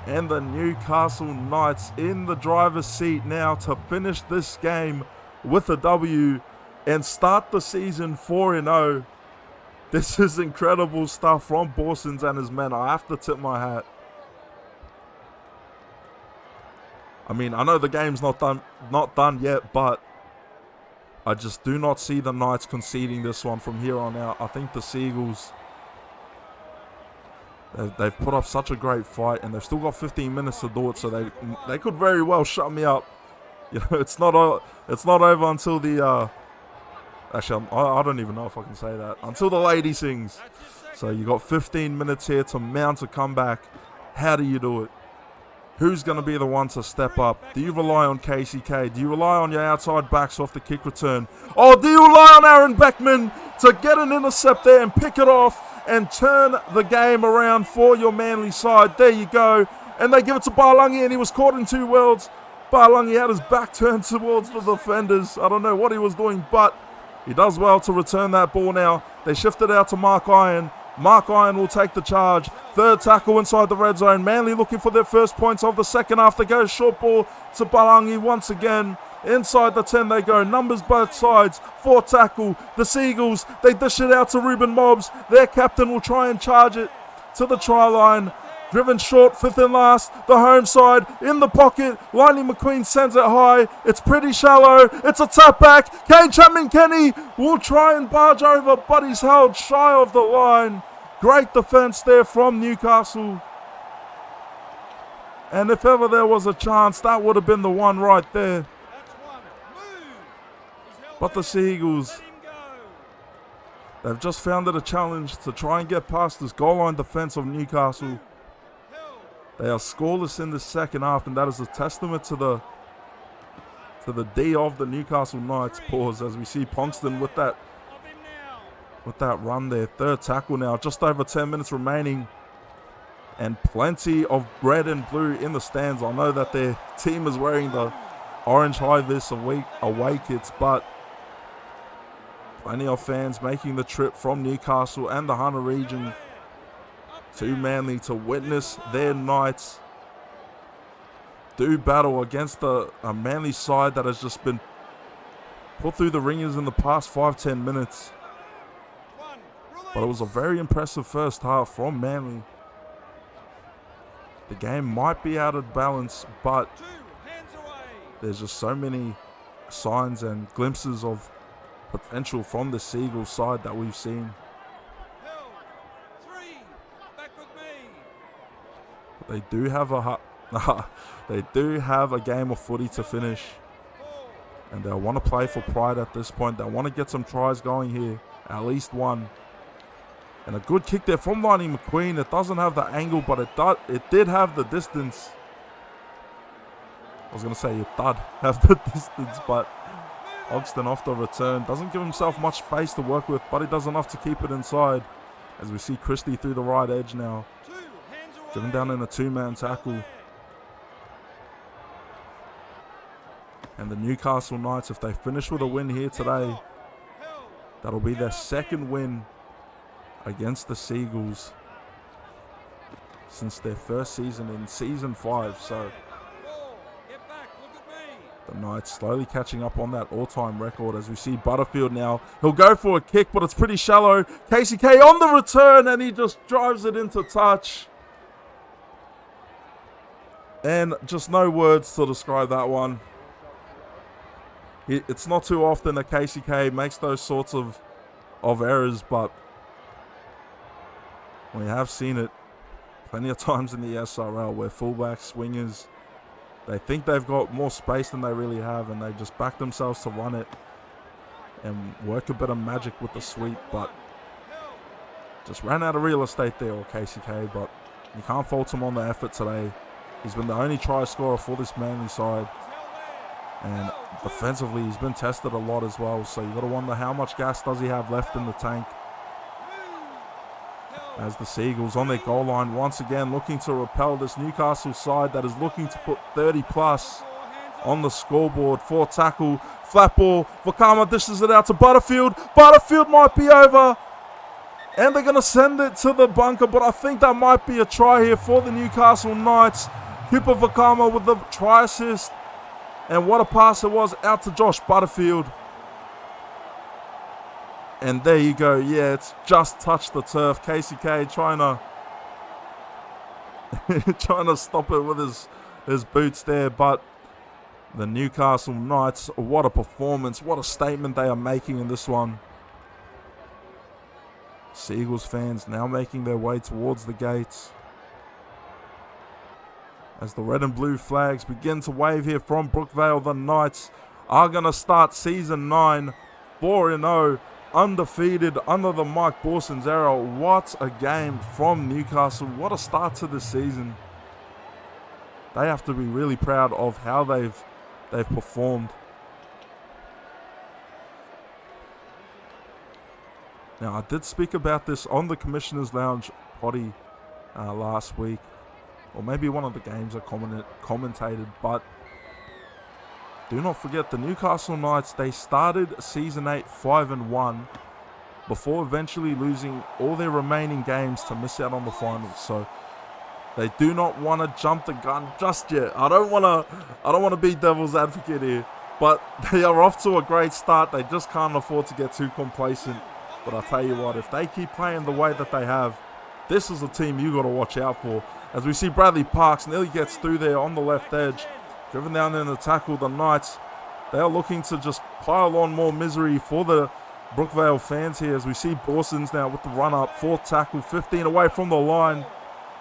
S1: And the Newcastle Knights in the driver's seat now to finish this game with a W and start the season 4-0. This is incredible stuff from Borsons and his men. I have to tip my hat. I mean, I know the game's not done yet, but I just do not see the Knights conceding this one from here on out. I think the Seagulls, they've put up such a great fight, and they've still got 15 minutes to do it, so they could very well shut me up. You know, it's not over until the actually, I don't even know if I can say that, until the lady sings. So you got 15 minutes here to mount a comeback. How do you do it? Who's going to be the one to step up? Do you rely on KCK? Do you rely on your outside backs off the kick return? Or do you rely on Aaron Beckman to get an intercept there and pick it off and turn the game around for your Manly side? There you go. And they give it to Barlangi, and he was caught in 2 worlds. Barlangi had his back turned towards the defenders. I don't know what he was doing, but he does well to return that ball now. They shift it out to Mark Iron. Mark Iron will take the charge. 3rd tackle inside the red zone. Manly looking for their first points of the second half. They go short ball to Balangi once again. Inside the 10 they go. Numbers both sides. 4th tackle. The Seagulls, they dish it out to Ruben Mobbs. Their captain will try and charge it to the try line. Driven short, 5th and last. The home side in the pocket. Liney McQueen sends it high. It's pretty shallow. It's a tap back. Kane Chapman-Kenny will try and barge over, but he's held shy of the line. Great defense there from Newcastle. And if ever there was a chance, that would have been the one right there. But the Seagulls, they've just found it a challenge to try and get past this goal line defense of Newcastle. They are scoreless in the second half, and that is a testament to the D of the Newcastle Knights. Pause as we see Ponkston with that run there. 3rd tackle now, just over 10 minutes remaining, and plenty of red and blue in the stands. I know that their team is wearing the orange high-vis away kits, but plenty of fans making the trip from Newcastle and the Hunter region to Manly to witness their Knights do battle against a Manly side that has just been put through the ringers in the past 5-10 minutes. But it was a very impressive first half from Manly. The game might be out of balance, but there's just so many signs and glimpses of potential from the Seagulls side that we've seen. They do have a game of footy to finish, and they want to play for pride at this point. They want to get some tries going here, at least one. And a good kick there from Liney McQueen. It doesn't have the angle, but it did have the distance. I was going to say it did have the distance, but Ogston off the return. Doesn't give himself much space to work with, but he does enough to keep it inside. As we see Christie through the right edge now. Driven down in a 2-man tackle. And the Newcastle Knights, if they finish with a win here today, that'll be their 2nd win against the Seagulls since their first season in Season 5. So the Knights slowly catching up on that all-time record as we see Butterfield now. He'll go for a kick, but it's pretty shallow. KCK on the return, and he just drives it into touch. And just no words to describe that one. It's not too often that KCK makes those sorts of errors, but we have seen it plenty of times in the SRL where fullbacks, swingers, they think they've got more space than they really have, and they just back themselves to run it and work a bit of magic with the sweep, but just ran out of real estate there, or KCK, but you can't fault him on the effort today. He's been the only try scorer for this Manly side, and defensively he's been tested a lot as well, so you got to wonder how much gas does he have left in the tank. As the Seagulls on their goal line once again looking to repel this Newcastle side that is looking to put 30 plus on the scoreboard. For tackle, flat ball, Vakama dishes it out to Butterfield. Butterfield might be over, and they're going to send it to the bunker, but I think that might be a try here for the Newcastle Knights. Cooper Vakama with the try assist, and what a pass it was out to Josh Butterfield. And there you go. Yeah, it's just touched the turf. KCK trying to stop it with his boots there. But the Newcastle Knights, what a performance. What a statement they are making in this one. Seagulls fans now making their way towards the gates as the red and blue flags begin to wave here from Brookvale. The Knights are going to start Season 9 4-0. Undefeated under the Mike Borson's era. What a game from Newcastle. What a start to the season. They have to be really proud of how they've performed. Now, I did speak about this on the Commissioner's Lounge potty last week, or maybe one of the games I commentated, but do not forget the Newcastle Knights, they started Season 8 5-1 before eventually losing all their remaining games to miss out on the finals. So they do not want to jump the gun just yet. I don't want to be devil's advocate here, but they are off to a great start. They just can't afford to get too complacent. But I'll tell you what, if they keep playing the way that they have, this is a team you got to watch out for. As we see Bradley Parks nearly gets through there on the left edge. Driven down in the tackle, the Knights, they are looking to just pile on more misery for the Brookvale fans here as we see Borsons now with the run-up, fourth tackle, 15 away from the line.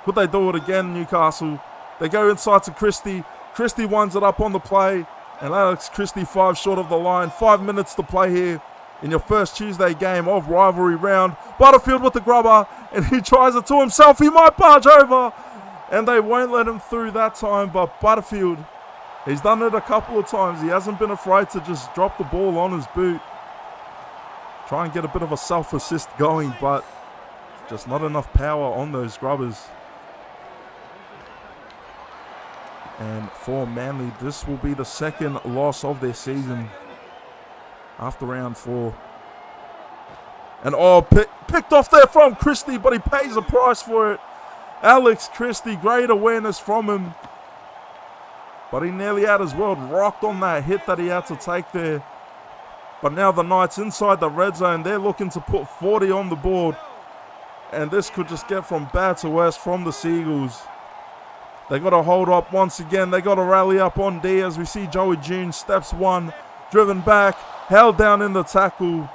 S1: Could they do it again, Newcastle? They go inside to Christie. Christie winds it up on the play, and Alex Christie 5 short of the line. 5 minutes to play here in your first Tuesday game of rivalry round. Butterfield with the grubber, and he tries it to himself. He might barge over, and they won't let him through that time, but Butterfield, he's done it a couple of times. He hasn't been afraid to just drop the ball on his boot. Try and get a bit of a self-assist going, but just not enough power on those grubbers. And for Manly, this will be the second loss of their season after round 4. And picked off there from Christie, but he pays a price for it. Alex Christie, great awareness from him. But he nearly had his world rocked on that hit that he had to take there. But now the Knights inside the red zone. They're looking to put 40 on the board. And this could just get from bad to worse from the Seagulls. They got to hold up once again. They got to rally up on D as we see Joey June steps one. Driven back. Held down in the tackle.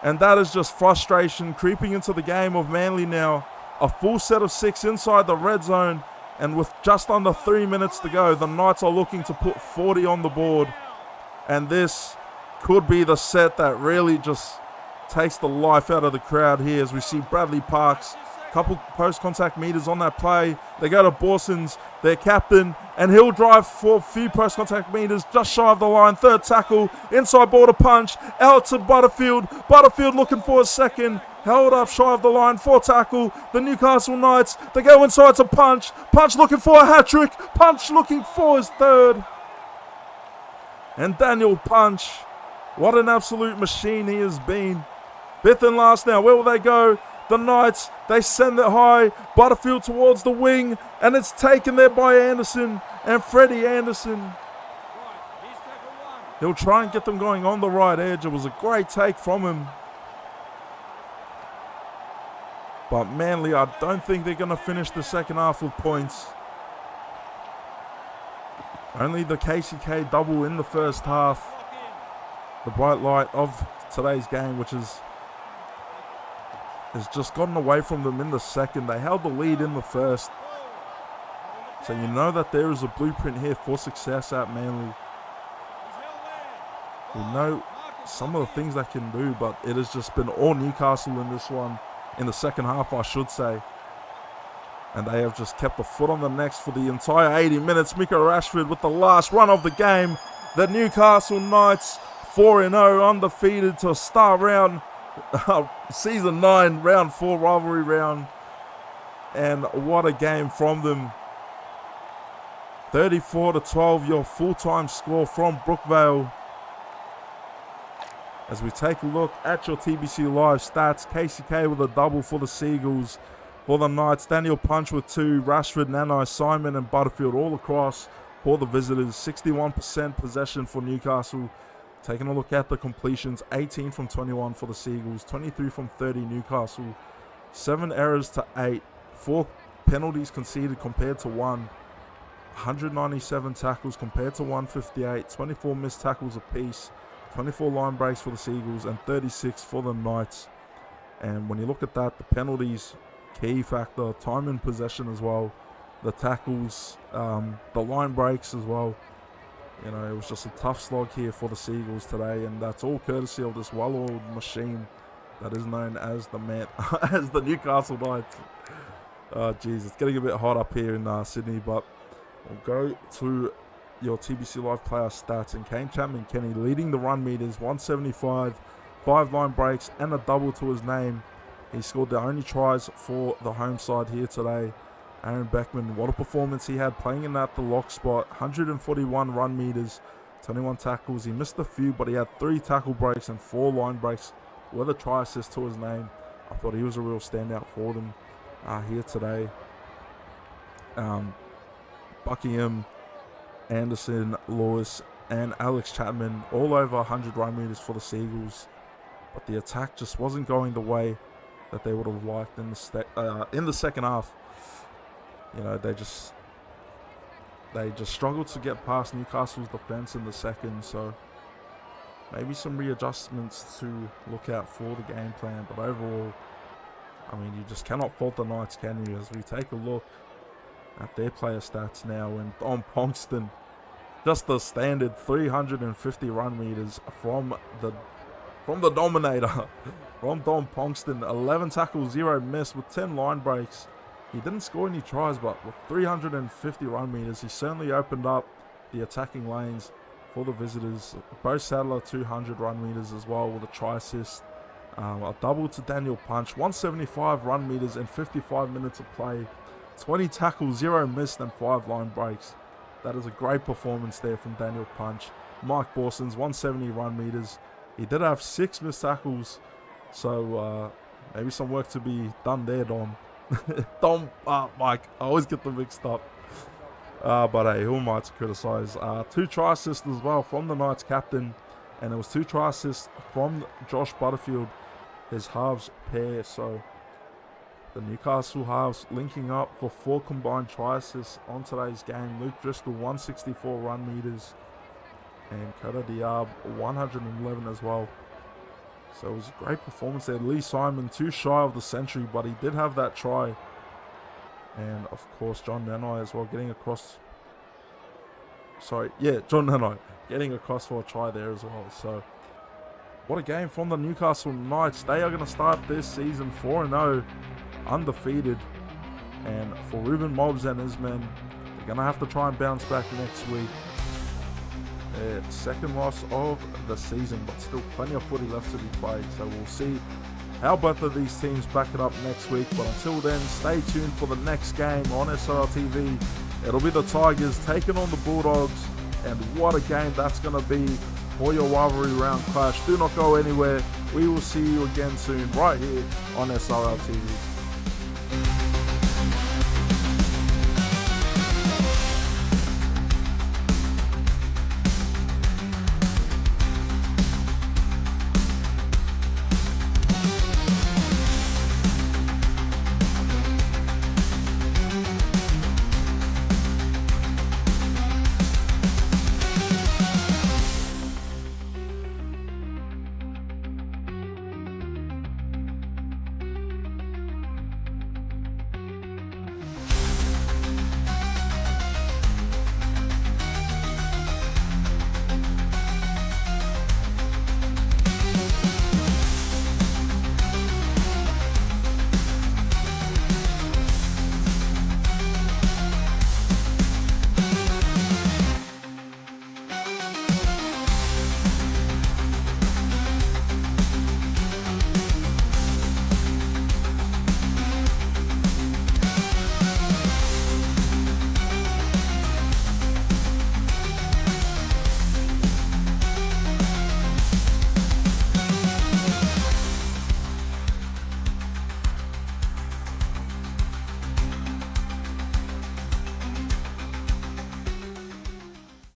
S1: And that is just frustration creeping into the game of Manly now. A full set of 6 inside the red zone. And with just under 3 minutes to go, the Knights are looking to put 40 on the board. And this could be the set that really just takes the life out of the crowd here as we see Bradley Parks. Couple post-contact meters on that play. They go to Borsons, their captain, and he'll drive for a few post-contact meters just shy of the line. Third tackle, inside border punch, out to Butterfield. Butterfield looking for a second. Held up shy of the line for tackle. The Newcastle Knights, they go inside to Punch. Punch looking for a hat-trick. Punch looking for his third. And Daniel Punch, what an absolute machine he has been. Fifth and last now, where will they go? The Knights, they send it high. Butterfield towards the wing, and it's taken there by Anderson and Freddie Anderson. He'll try and get them going on the right edge. It was a great take from him. But Manly, I don't think they're going to finish the second half with points. Only the KCK double in the first half. The bright light of today's game, which has just gotten away from them in the second. They held the lead in the first. So you know that there is a blueprint here for success at Manly. We know some of the things they can do, but it has just been all Newcastle in this one, in the second half, I should say. And they have just kept the foot on the necks for the entire 80 minutes. Mika Rashford with the last run of the game. The Newcastle Knights 4-0, undefeated to start round, season 9, round 4 rivalry round. And what a game from them. 34-12, your full-time score from Brookvale. As we take a look at your TBC Live stats, KCK with a double for the Seagulls. For the Knights, Daniel Punch with 2, Rashford, Nanai, Simon and Butterfield all across for the visitors. 61% possession for Newcastle. Taking a look at the completions, 18 from 21 for the Seagulls, 23 from 30 Newcastle. 7 errors to 8, 4 penalties conceded compared to 1. 197 tackles compared to 158, 24 missed tackles apiece. 24 line breaks for the Seagulls and 36 for the Knights. And when you look at that, the penalties, key factor, time in possession as well, the tackles, the line breaks as well. You know, it was just a tough slog here for the Seagulls today, and that's all courtesy of this well-oiled machine that is known as the Newcastle Knights. Jeez, it's getting a bit hot up here in Sydney, but we'll go to your TBC Live player stats, and Kane Chapman-Kenny leading the run meters, 175, 5 line breaks and a double to his name. He scored the only tries for the home side here today. Aaron Beckman, what a performance he had playing in that the lock spot. 141 run meters, 21 tackles. He missed a few, but he had 3 tackle breaks and 4 line breaks with a try assist to his name. I thought he was a real standout for them here today. Buckingham, Anderson, Lewis and Alex Chapman all over 100 run meters for the Seagulls, but the attack just wasn't going the way that they would have liked in the second half. You know, they just struggled to get past Newcastle's defense in the second, so maybe some readjustments to look out for the game plan. But overall, I mean, you just cannot fault the Knights, can you? As we take a look at their player stats now, and Dom Ponkston, just the standard 350 run meters from the Dominator, from Dom Ponkston. 11 tackles, 0 miss with 10 line breaks. He didn't score any tries, but with 350 run meters, he certainly opened up the attacking lanes for the visitors. Bo Sadler, 200 run meters as well with a try assist. A double to Daniel Punch, 175 run meters and 55 minutes of play. 20 tackles, 0 missed and 5 line breaks. That is a great performance there from Daniel Punch. Mike Borson's 170 run meters. He did have 6 missed tackles, so maybe some work to be done there, Dom. Mike, I always get them mixed up. But hey, who am I to criticise? 2 try assists as well from the Knights captain, and it was 2 try assists from Josh Butterfield, his halves pair. So the Newcastle halves linking up for 4 combined try assists on today's game. Luke Driscoll, 164 run meters, and Kota Diab, 111 as well. So it was a great performance there. Lee Simon, too shy of the century, but he did have that try. And of course, John Nanai as well, getting across. John Nanai getting across for a try there as well. So what a game from the Newcastle Knights. They are going to start this season 4-0, undefeated. And for Ruben Mobbs and his men, they're going to have to try and bounce back next week. Their second loss of the season, but still plenty of footy left to be played. So we'll see how both of these teams back it up next week. But until then, stay tuned for the next game on SRL TV. It'll be the Tigers taking on the Bulldogs. And what a game that's going to be for your rivalry round clash. Do not go anywhere. We will see you again soon right here on SRL TV.